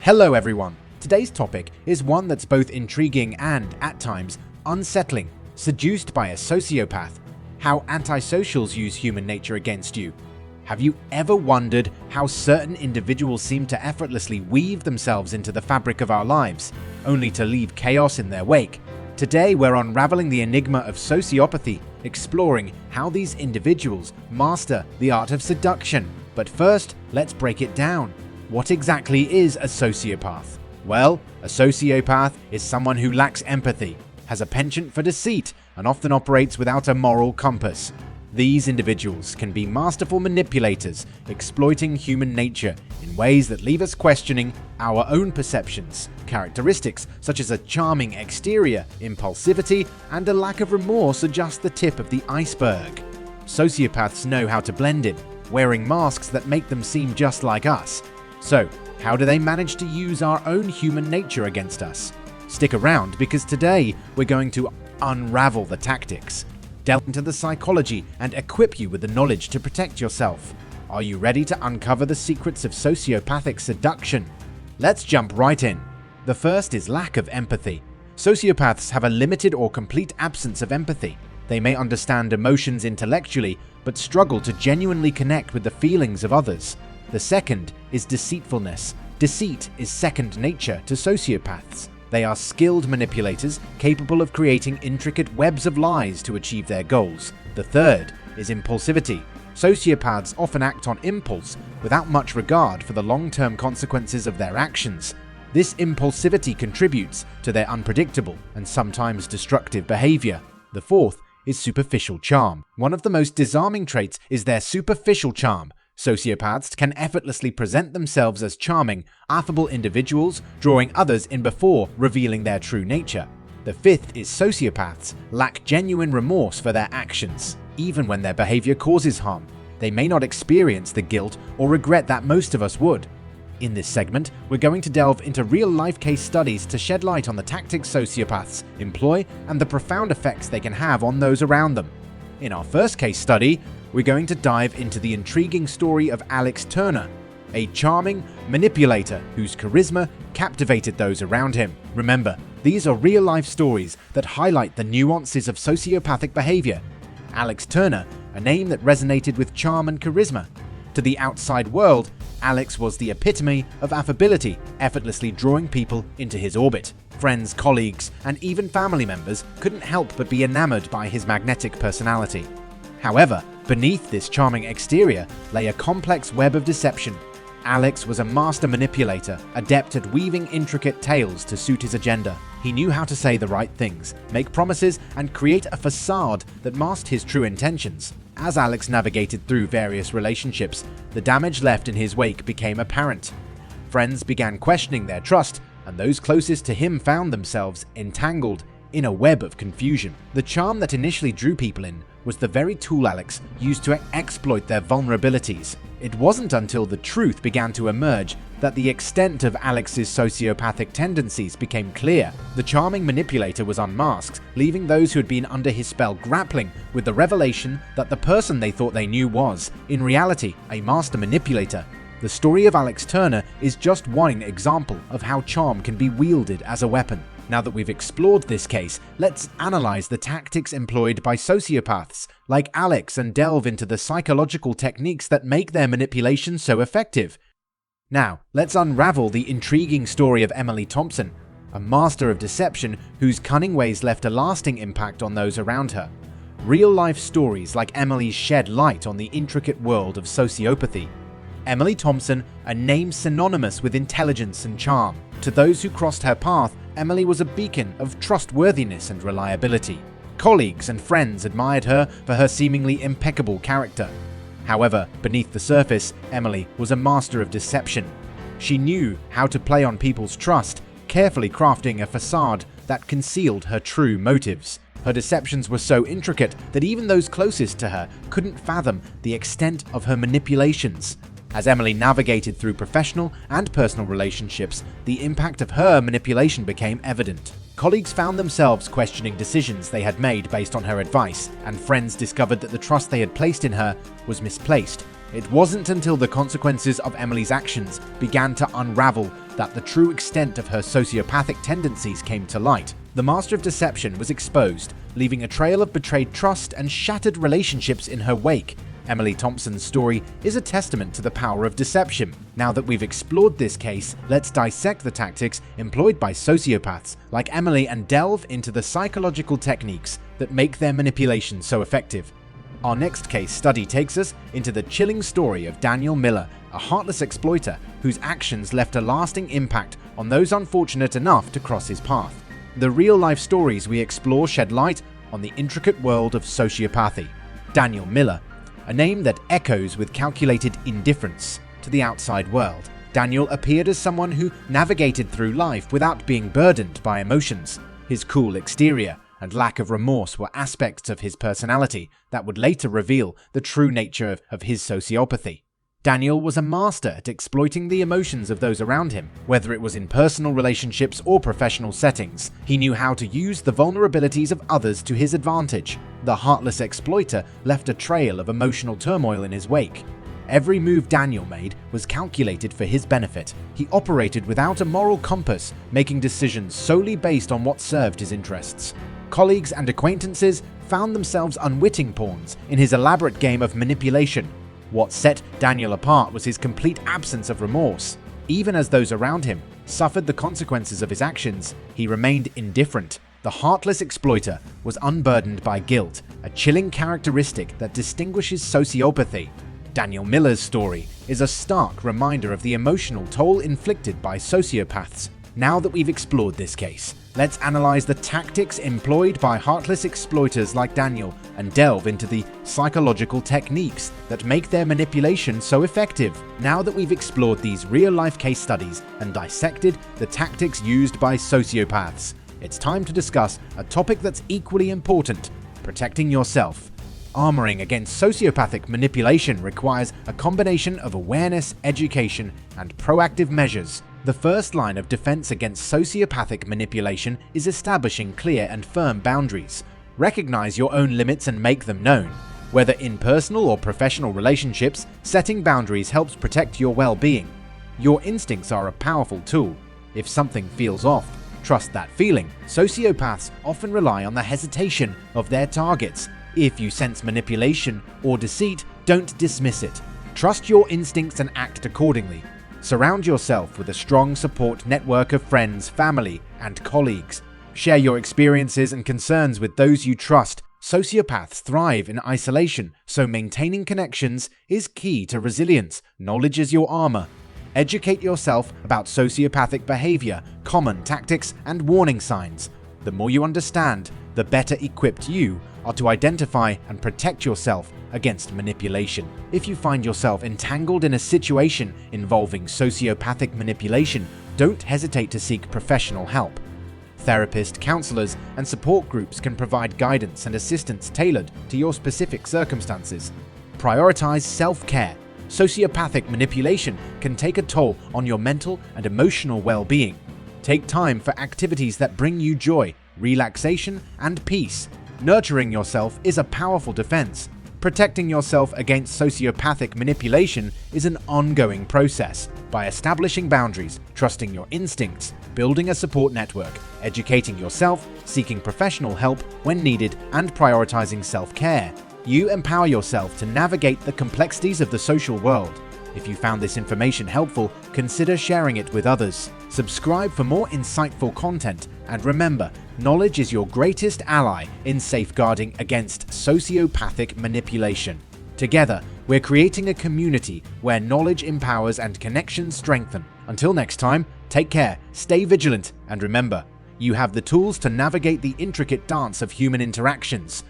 Hello everyone! Today's topic is one that's both intriguing and, at times, unsettling. Seduced by a sociopath. How antisocials use human nature against you. Have you ever wondered how certain individuals seem to effortlessly weave themselves into the fabric of our lives, only to leave chaos in their wake? Today we're unraveling the enigma of sociopathy, exploring how these individuals master the art of seduction. But first, let's break it down. What exactly is a sociopath? Well, a sociopath is someone who lacks empathy, has a penchant for deceit, and often operates without a moral compass. These individuals can be masterful manipulators, exploiting human nature in ways that leave us questioning our own perceptions. Characteristics such as a charming exterior, impulsivity, and a lack of remorse are just the tip of the iceberg. Sociopaths know how to blend in, wearing masks that make them seem just like us. So, how do they manage to use our own human nature against us? Stick around because today we're going to unravel the tactics, delve into the psychology, and equip you with the knowledge to protect yourself. Are you ready to uncover the secrets of sociopathic seduction? Let's jump right in. The first is lack of empathy. Sociopaths have a limited or complete absence of empathy. They may understand emotions intellectually, but struggle to genuinely connect with the feelings of others. The second is deceitfulness. Deceit is second nature to sociopaths. They are skilled manipulators capable of creating intricate webs of lies to achieve their goals. The third is impulsivity. Sociopaths often act on impulse without much regard for the long-term consequences of their actions. This impulsivity contributes to their unpredictable and sometimes destructive behavior. The fourth is superficial charm. One of the most disarming traits is their superficial charm. Sociopaths can effortlessly present themselves as charming, affable individuals, drawing others in before revealing their true nature. The fifth is sociopaths lack genuine remorse for their actions, even when their behavior causes harm. They may not experience the guilt or regret that most of us would. In this segment, we're going to delve into real-life case studies to shed light on the tactics sociopaths employ and the profound effects they can have on those around them. In our first case study, we're going to dive into the intriguing story of Alex Turner, a charming manipulator whose charisma captivated those around him. Remember, these are real-life stories that highlight the nuances of sociopathic behavior. Alex Turner, a name that resonated with charm and charisma. To the outside world, Alex was the epitome of affability, effortlessly drawing people into his orbit. Friends, colleagues, and even family members couldn't help but be enamored by his magnetic personality. However, beneath this charming exterior lay a complex web of deception. Alex was a master manipulator, adept at weaving intricate tales to suit his agenda. He knew how to say the right things, make promises, and create a facade that masked his true intentions. As Alex navigated through various relationships, the damage left in his wake became apparent. Friends began questioning their trust, and those closest to him found themselves entangled in a web of confusion. The charm that initially drew people in was the very tool Alex used to exploit their vulnerabilities. It wasn't until the truth began to emerge that the extent of Alex's sociopathic tendencies became clear. The charming manipulator was unmasked, leaving those who had been under his spell grappling with the revelation that the person they thought they knew was, in reality, a master manipulator. The story of Alex Turner is just one example of how charm can be wielded as a weapon. Now that we've explored this case, let's analyze the tactics employed by sociopaths like Alex and delve into the psychological techniques that make their manipulation so effective. Now, let's unravel the intriguing story of Emily Thompson, a master of deception whose cunning ways left a lasting impact on those around her. Real-life stories like Emily's shed light on the intricate world of sociopathy. Emily Thompson, a name synonymous with intelligence and charm. To those who crossed her path, Emily was a beacon of trustworthiness and reliability. Colleagues and friends admired her for her seemingly impeccable character. However, beneath the surface, Emily was a master of deception. She knew how to play on people's trust, carefully crafting a facade that concealed her true motives. Her deceptions were so intricate that even those closest to her couldn't fathom the extent of her manipulations. As Emily navigated through professional and personal relationships, the impact of her manipulation became evident. Colleagues found themselves questioning decisions they had made based on her advice, and friends discovered that the trust they had placed in her was misplaced. It wasn't until the consequences of Emily's actions began to unravel that the true extent of her sociopathic tendencies came to light. The master of deception was exposed, leaving a trail of betrayed trust and shattered relationships in her wake. Emily Thompson's story is a testament to the power of deception. Now that we've explored this case, let's dissect the tactics employed by sociopaths like Emily and delve into the psychological techniques that make their manipulation so effective. Our next case study takes us into the chilling story of Daniel Miller, a heartless exploiter whose actions left a lasting impact on those unfortunate enough to cross his path. The real-life stories we explore shed light on the intricate world of sociopathy. Daniel Miller, a name that echoes with calculated indifference to the outside world. Daniel appeared as someone who navigated through life without being burdened by emotions. His cool exterior and lack of remorse were aspects of his personality that would later reveal the true nature of his sociopathy. Daniel was a master at exploiting the emotions of those around him, whether it was in personal relationships or professional settings. He knew how to use the vulnerabilities of others to his advantage. The heartless exploiter left a trail of emotional turmoil in his wake. Every move Daniel made was calculated for his benefit. He operated without a moral compass, making decisions solely based on what served his interests. Colleagues and acquaintances found themselves unwitting pawns in his elaborate game of manipulation. What set Daniel apart was his complete absence of remorse. Even as those around him suffered the consequences of his actions, he remained indifferent. The heartless exploiter was unburdened by guilt, a chilling characteristic that distinguishes sociopathy. Daniel Miller's story is a stark reminder of the emotional toll inflicted by sociopaths. Now that we've explored this case, let's analyze the tactics employed by heartless exploiters like Daniel and delve into the psychological techniques that make their manipulation so effective. Now that we've explored these real-life case studies and dissected the tactics used by sociopaths, it's time to discuss a topic that's equally important: protecting yourself. Armoring against sociopathic manipulation requires a combination of awareness, education, and proactive measures. The first line of defense against sociopathic manipulation is establishing clear and firm boundaries. Recognize your own limits and make them known. Whether in personal or professional relationships, setting boundaries helps protect your well-being. Your instincts are a powerful tool. If something feels off, trust that feeling. Sociopaths often rely on the hesitation of their targets. If you sense manipulation or deceit, don't dismiss it. Trust your instincts and act accordingly. Surround yourself with a strong support network of friends, family, and colleagues. Share your experiences and concerns with those you trust. Sociopaths thrive in isolation, so maintaining connections is key to resilience. Knowledge is your armor. Educate yourself about sociopathic behavior, common tactics, and warning signs. The more you understand, the better equipped you are to identify and protect yourself against manipulation. If you find yourself entangled in a situation involving sociopathic manipulation, don't hesitate to seek professional help. Therapists, counselors, and support groups can provide guidance and assistance tailored to your specific circumstances. Prioritize self-care. Sociopathic manipulation can take a toll on your mental and emotional well-being. Take time for activities that bring you joy, relaxation, and peace. Nurturing yourself is a powerful defense. Protecting yourself against sociopathic manipulation is an ongoing process. By establishing boundaries, trusting your instincts, building a support network, educating yourself, seeking professional help when needed, and prioritizing self-care, you empower yourself to navigate the complexities of the social world. If you found this information helpful, consider sharing it with others. Subscribe for more insightful content, and remember, knowledge is your greatest ally in safeguarding against sociopathic manipulation. Together, we're creating a community where knowledge empowers and connections strengthen. Until next time, take care, stay vigilant, and remember, you have the tools to navigate the intricate dance of human interactions.